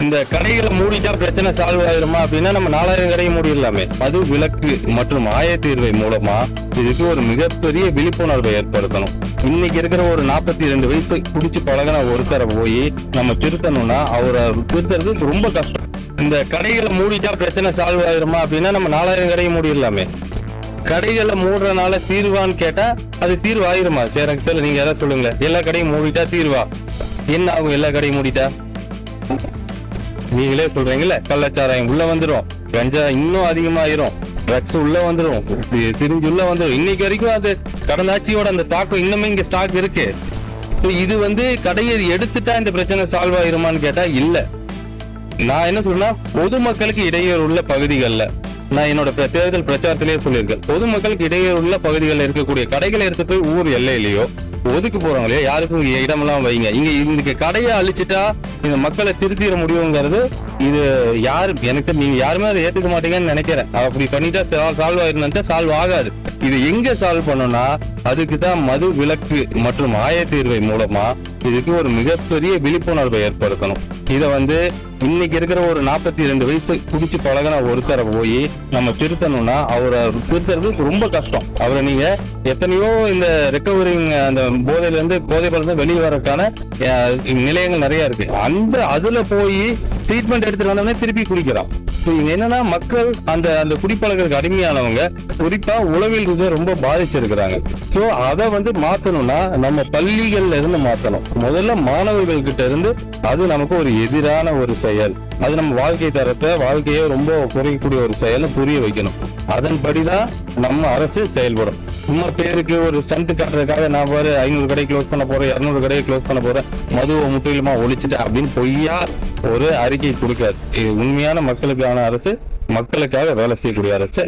இந்த கடைகளை மூடிட்டா பிரச்சனை சால்வ் ஆயிருமா அப்படின்னா நம்ம 4000 கடையை மூடிடலாமே. மது விலக்கு மற்றும் ஆயத்தீர்வை மூலமா இதுக்கு ஒரு மிகப்பெரிய விழிப்புணர்வை ஏற்படுத்தணும். இன்னைக்கு இருக்கிற ஒரு 42 வயசு குடிச்சு பழகின ஒருத்தரை போய் நம்ம திருத்தணும்னா அவரை திருத்துறது ரொம்ப கஷ்டம். இந்த கடைகளை மூடிட்டா பிரச்சனை சால்வ் ஆயிருமா அப்படின்னா நம்ம 4000 கடையை மூடிடலாமே. கடைகளை மூடுறதுனால தீர்வான்னு கேட்டா அது தீர்வு ஆயிருமா? சரி, எனக்கு தெரியல, நீங்க யாராவது சொல்லுங்களேன். எல்லா கடையும் மூடிட்டா தீர்வா? என்ன ஆகும் எல்லா கடையும் மூடிட்டா? நீங்களே சொல்றீங்கல்ல, கள்ளச்சாராயம் உள்ள வந்துடும், கஞ்சா இன்னும் அதிகமாயிரும், ட்ரக்ஸ் உள்ள வந்துடும், திரிஞ்சு உள்ள வந்துடும். இன்னைக்கு வரைக்கும் அது கடந்த ஆட்சியோட அந்த தாக்கம் இன்னுமே இங்க ஸ்டாக் இருக்கு. இது கடையை எடுத்துட்டா இந்த பிரச்சனை சால்வ் ஆயிருமான்னு கேட்டா இல்ல. நான் என்ன சொல்றேன்னா, பொதுமக்களுக்கு இடையூறு உள்ள பகுதிகளில், நான் என்னோட தேர்தல் பிரச்சாரத்திலேயே சொல்லியிருக்கேன், பொதுமக்களுக்கு இடையூறு உள்ள பகுதிகளில் இருக்கக்கூடிய கடைகளை எடுத்து போய் ஊர் எல்லையிலேயோ ஒதுக்கு போறாங்களே யாருக்கும் இடமெல்லாம் வைங்க. இங்க கடையை அழிச்சிட்டா இந்த மக்களை திருத்திட முடியுங்கிறது இது யாரு எனக்கு நீங்க யாருமே அதை ஏத்துக்க மாட்டீங்கன்னு நினைக்கிறேன். அப்படி பண்ணிட்டா சால்வ் ஆயிருந்தா சால்வ் ஆகாது. இது எங்க சால்வ் பண்ணணும்னா அதுக்குதான் மது விலக்கு மற்றும் ஆயத்தீர்வை மூலமா இதுக்கு ஒரு மிகப்பெரிய விழிப்புணர்வை ஏற்படுத்தணும். இதை இன்னைக்கு இருக்கிற ஒரு 42 வயசு குடிச்சு பழகின ஒருத்தரை போய் நம்ம திருத்தணும்னா அவரை திருத்துறது ரொம்ப கஷ்டம். அவரை நீங்க எத்தனையோ இந்த ரெக்கவரிங் அந்த போதை பழம் வெளியே வரக்கான நிலையங்கள் நிறைய இருக்கு. அதுல போய் ட்ரீட்மெண்ட் எடுத்துட்டு வந்தோம்னா திருப்பி குடிக்கிறான். என்னன்னா மக்கள் அந்த குடிப்பழக்கத்துக்கு அடிமையானவங்க குறிப்பா உளவியல் ரீதியா ரொம்ப பாதிச்சிருக்கிறாங்க. சோ அதை மாத்தணும்னா நம்ம பள்ளிகள்ல இருந்து மாத்தணும். முதல்ல மாணவர்கள் கிட்ட இருந்து அது நமக்கு ஒரு எதிரான ஒரு செயல், அது நம்ம வாழ்க்கை தரத்தை வாழ்க்கையை ரொம்ப குறைக்கக்கூடிய ஒரு செயலை புரிய வைக்கணும். அதன்படிதான் நம்ம அரசு செயல்படும். சும்மா பேருக்கு ஒரு ஸ்டண்ட் காட்டுறதுக்காக நான் 500 கடை க்ளோஸ் பண்ண போறேன், 200 கடையை க்ளோஸ் பண்ண போறேன், மதுவை முற்றிலுமா ஒழிச்சுட்டு அப்படின்னு பொய்யா ஒரு அறிக்கை கொடுக்காது. இது உண்மையான மக்களுக்கான அரசு, மக்களுக்காக வேலை செய்யக்கூடிய அரசு.